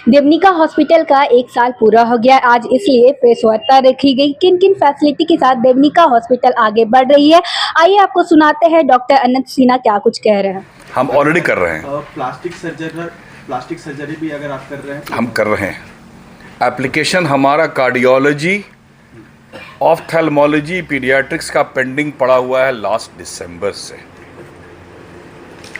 देवनिका hospital का 1 साल पूरा हो गया आज, इसलिए प्रेस वार्ता रखी गई। किन किन फैसिलिटी के साथ देवनिका हॉस्पिटल आगे बढ़ रही है, आइए आपको सुनाते हैं डॉक्टर अनंत सिन्हा क्या कुछ कह रहे हैं। हम ऑलरेडी कर रहे हैं। प्लास्टिक सर्जरी भी अगर आप कर रहे हैं हम कर रहे हैं। एप्लीकेशन हमारा कार्डियोलॉजी, ऑफ्थेल्मोलॉजी, पीडियाट्रिक्स का पेंडिंग पड़ा हुआ है लास्ट दिसंबर से।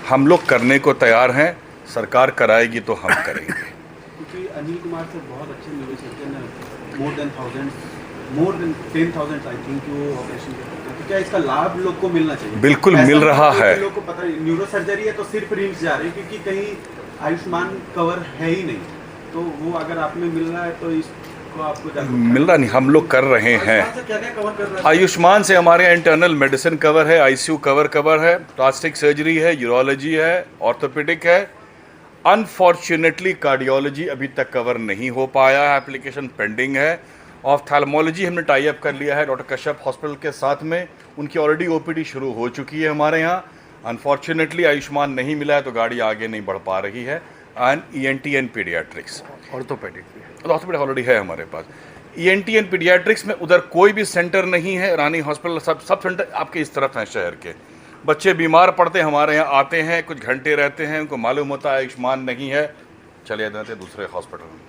हम लोग करने को तैयार हैं, सरकार कराएगी तो हम करेंगे। क्योंकि अनिल कुमार सर बहुत अच्छे न्यूरो सर्जन हैं, मोर देन 10,000 आई थिंक वो ऑपरेशन करते हैं। तो क्या इसका लाभ लोग को मिलना चाहिए? बिल्कुल मिल रहा है। लोग को पता है न्यूरो सर्जरी है तो सिर्फ रिम्स जा रही है, क्योंकि कहीं आयुष्मान कवर है ही नहीं। तो वो अगर आप में मिल रहा है तो इसको आपको मिल रहा नहीं, हम लोग कर रहे हैं। आयुष्मान से हमारे यहाँ इंटरनल मेडिसिन कवर है, आईसीयू कवर है, प्लास्टिक सर्जरी है, यूरोलॉजी है, ऑर्थोपेडिक है। अनफॉर्चुनेटली कार्डियोलॉजी अभी तक कवर नहीं हो पाया है, एप्लीकेशन पेंडिंग है। ऑफ्थेल्मोलॉजी हमने टाई अप कर लिया है डॉक्टर कश्यप हॉस्पिटल के साथ में, उनकी ऑलरेडी ओपीडी शुरू हो चुकी है हमारे यहाँ। अनफॉर्चुनेटली आयुष्मान नहीं मिला है तो गाड़ी आगे नहीं बढ़ पा रही है। And ENT and paediatrics, orthopaedic already है हमारे पास। ईएनटी एंड पीडियाट्रिक्स में उधर कोई भी सेंटर नहीं है। रानी हॉस्पिटल सब सेंटर आपके इस तरफ हैं शहर के। बच्चे बीमार पड़ते हमारे यहाँ आते हैं, कुछ घंटे रहते हैं, उनको मालूम होता है आयुष्मान नहीं है, चले जाते हैं दूसरे हॉस्पिटल में।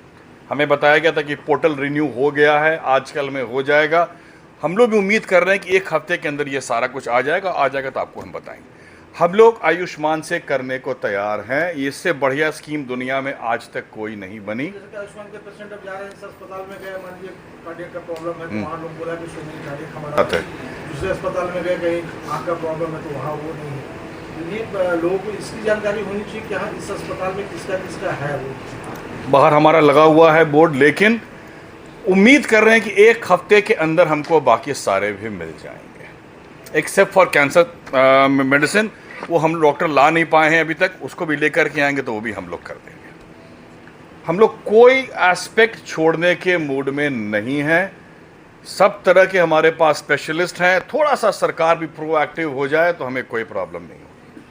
हमें बताया गया था कि पोर्टल रिन्यू हो गया है, आजकल में हो जाएगा। हम लोग भी उम्मीद कर रहे हैं कि 1 हफ्ते के अंदर ये सारा कुछ आ जाएगा तो आपको हम बताएंगे। हम लोग आयुष्मान से करने को तैयार हैं। इससे बढ़िया स्कीम दुनिया में आज तक कोई नहीं बनी। आयुष्मान के पेशेंट अब जा रहे हैं अस्पताल में गए, मान लीजिए कार्डियक का प्रॉब्लम है तो वहाँ लोग बोला कि सुनिए कार्डियक हमारा है। दूसरे अस्पताल में गए, कहीं आँख का प्रॉब्लम है तो वहाँ वो नहीं है। ये लोगों को इसकी जानकारी होनी चाहिए कि हाँ इस अस्पताल में किसका है वो। बाहर हमारा लगा हुआ है बोर्ड, लेकिन उम्मीद कर रहे हैं कि 1 हफ्ते के अंदर हमको बाकी सारे भी मिल जाएंगे, एक्सेप्ट फॉर कैंसर मेडिसिन। वो हम डॉक्टर ला नहीं पाए हैं अभी तक, उसको भी लेकर के आएंगे तो वो भी हम लोग कर देंगे। हम लोग कोई एस्पेक्ट छोड़ने के मूड में नहीं है। सब तरह के हमारे पास स्पेशलिस्ट हैं। थोड़ा सा सरकार भी प्रोएक्टिव हो जाए तो हमें कोई प्रॉब्लम नहीं होगी।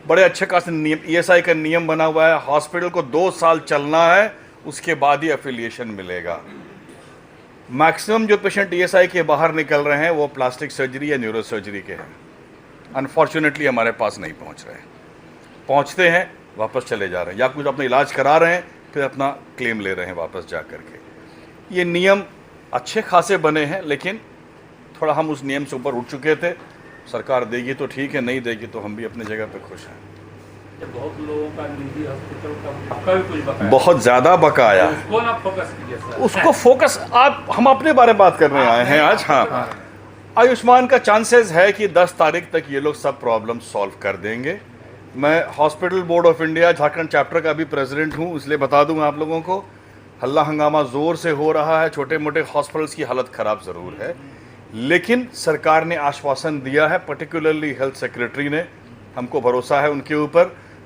बड़े अच्छे खासे नियम, ईएसआई का नियम बना हुआ है। हॉस्पिटल को 2 साल चलना है, उसके बाद ही एफिलिएशन मिलेगा। मैक्सिमम जो पेशेंट ईएसआई के बाहर निकल रहे हैं वो प्लास्टिक सर्जरी या न्यूरो सर्जरी के हैं। अनफॉर्चुनेटली हमारे पास नहीं पहुंच रहे हैं, पहुंचते हैं वापस चले जा रहे हैं, या कुछ अपना इलाज करा रहे हैं फिर अपना क्लेम ले रहे हैं वापस जा कर के। ये नियम अच्छे खासे बने हैं, लेकिन थोड़ा हम उस नियम से ऊपर उठ चुके थे। सरकार देगी तो ठीक है, नहीं देगी तो हम भी अपनी जगह पे खुश हैं। बहुत लोगों का निजी हॉस्पिटल का भी कुछ बकाया, बहुत ज़्यादा बकाया है, उसको ना फोकस कीजिए सर। उसको फोकस हम अपने बारे में बात करने आए हैं आज। हाँ, आयुष्मान का चांसेस है कि 10 तारीख तक ये लोग सब प्रॉब्लम सॉल्व कर देंगे। मैं hospital board of India Jharkhand chapter का भी प्रेसिडेंट हूँ, इसलिए बता दूंगा आप लोगों को। हल्ला हंगामा ज़ोर से हो रहा है, छोटे मोटे हॉस्पिटल्स की हालत ख़राब ज़रूर है, लेकिन सरकार ने आश्वासन दिया है, पर्टिकुलरली हेल्थ सेक्रेटरी ने। हमको भरोसा है उनके ऊपर।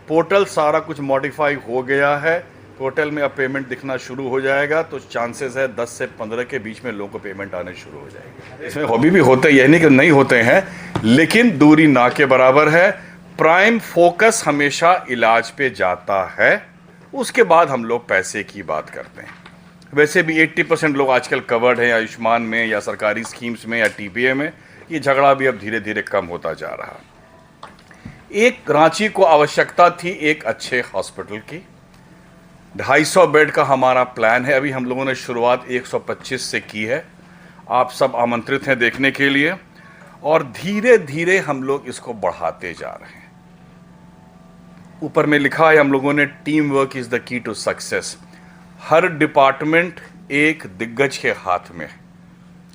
पोर्टल सारा कुछ मॉडिफाई हो गया है, पोर्टल में अब पेमेंट दिखना शुरू हो जाएगा, तो चांसेस है 10 से 15 के बीच में लोगों को पेमेंट आने शुरू हो जाएगी। इसमें हॉबी भी होते हैं, यह नहीं कि नहीं होते हैं, लेकिन दूरी ना के बराबर है। प्राइम फोकस हमेशा इलाज पे जाता है, उसके बाद हम लोग पैसे की बात करते हैं। वैसे भी 80% लोग आजकल कवर्ड हैं आयुष्मान में या सरकारी स्कीम्स में या टीपीए में। ये झगड़ा भी अब धीरे धीरे कम होता जा रहा है। एक रांची को आवश्यकता थी एक अच्छे हॉस्पिटल की। 250 बेड का हमारा प्लान है। अभी हम लोगों ने शुरुआत 125 से की है। आप सब आमंत्रित हैं देखने के लिए, और धीरे धीरे हम लोग इसको बढ़ाते जा रहे हैं। ऊपर में लिखा है हम लोगों ने, team work is the key to success. हर डिपार्टमेंट एक दिग्गज के हाथ में।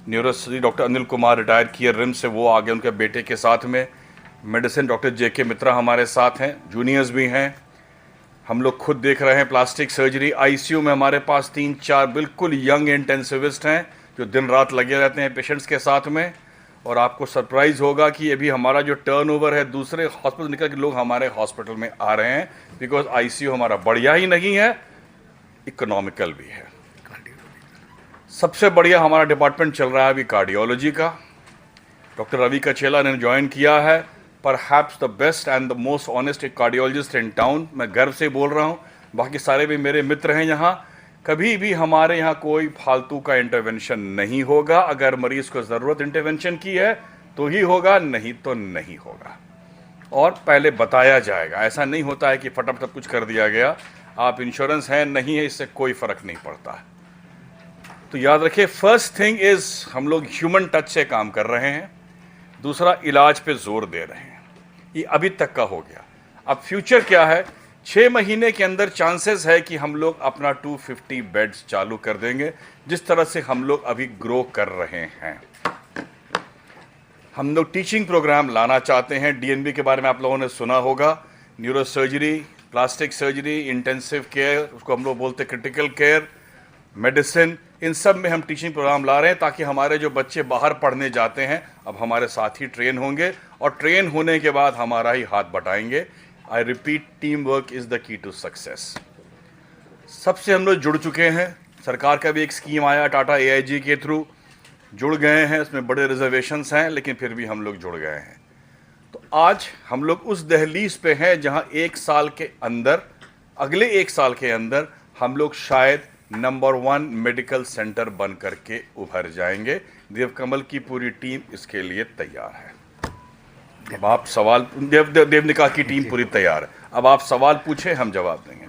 Neurosurgery doctor Anil Kumar retire किए रिम्स से, वो आगे उनके बेटे के साथ में। मेडिसिन डॉक्टर जेके मित्रा हमारे साथ हैं, जूनियर्स भी हैं। हम लोग खुद देख रहे हैं प्लास्टिक सर्जरी। आईसीयू में हमारे पास 3-4 बिल्कुल यंग इंटेंसिविस्ट हैं जो दिन रात लगे रहते हैं पेशेंट्स के साथ में। और आपको सरप्राइज़ होगा कि अभी हमारा जो टर्नओवर है, दूसरे हॉस्पिटल निकल के लोग हमारे हॉस्पिटल में आ रहे हैं, बिकॉज आईसीयू हमारा बढ़िया ही नहीं है, इकोनॉमिकल भी है। सबसे बढ़िया हमारा डिपार्टमेंट चल रहा है अभी कार्डियोलॉजी का। डॉक्टर रवि कचेला ने ज्वाइन किया है, perhaps the best and the most honest cardiologist in town. मैं गर्व से बोल रहा हूँ, बाकी सारे भी मेरे मित्र हैं यहाँ। कभी भी हमारे यहाँ कोई फालतू का इंटरवेंशन नहीं होगा। अगर मरीज़ को ज़रूरत इंटरवेंशन की है तो ही होगा, नहीं तो नहीं होगा, और पहले बताया जाएगा। ऐसा नहीं होता है कि फटाफट सब कुछ कर दिया गया। आप इंश्योरेंस है नहीं है इससे कोई फ़र्क नहीं पड़ता। तो याद रखिए, फर्स्ट थिंग इज़ हम लोग ह्यूमन टच से काम कर रहे हैं। दूसरा, इलाज पे जोर दे रहे हैं। ये अभी तक का हो गया। अब फ्यूचर क्या है? 6 महीने के अंदर चांसेस है कि हम लोग अपना 250 बेड्स चालू कर देंगे, जिस तरह से हम लोग अभी ग्रो कर रहे हैं। हम लोग टीचिंग प्रोग्राम लाना चाहते हैं। डीएनबी के बारे में आप लोगों ने सुना होगा। Neuro surgery, plastic surgery, intensive care, उसको हम लोग बोलते हैं क्रिटिकल केयर, मेडिसिन, इन सब में हम टीचिंग प्रोग्राम ला रहे हैं ताकि हमारे जो बच्चे बाहर पढ़ने जाते हैं अब हमारे साथ ही ट्रेन होंगे, और ट्रेन होने के बाद हमारा ही हाथ बटाएंगे। I repeat, team work is the key to success. सबसे हम लोग जुड़ चुके हैं। सरकार का भी एक स्कीम आया टाटा AIG के थ्रू, जुड़ गए हैं। उसमें बड़े रिजर्वेशंस हैं, लेकिन फिर भी हम लोग जुड़ गए हैं। तो आज हम लोग उस दहलीज पे हैं जहां 1 साल के अंदर, अगले 1 साल के अंदर हम लोग शायद नंबर 1 मेडिकल सेंटर बन करके उभर जाएंगे। देवकमल की पूरी टीम इसके लिए तैयार है। अब आप सवाल, देवनिका की टीम पूरी तैयार है। अब आप सवाल पूछे, हम जवाब देंगे।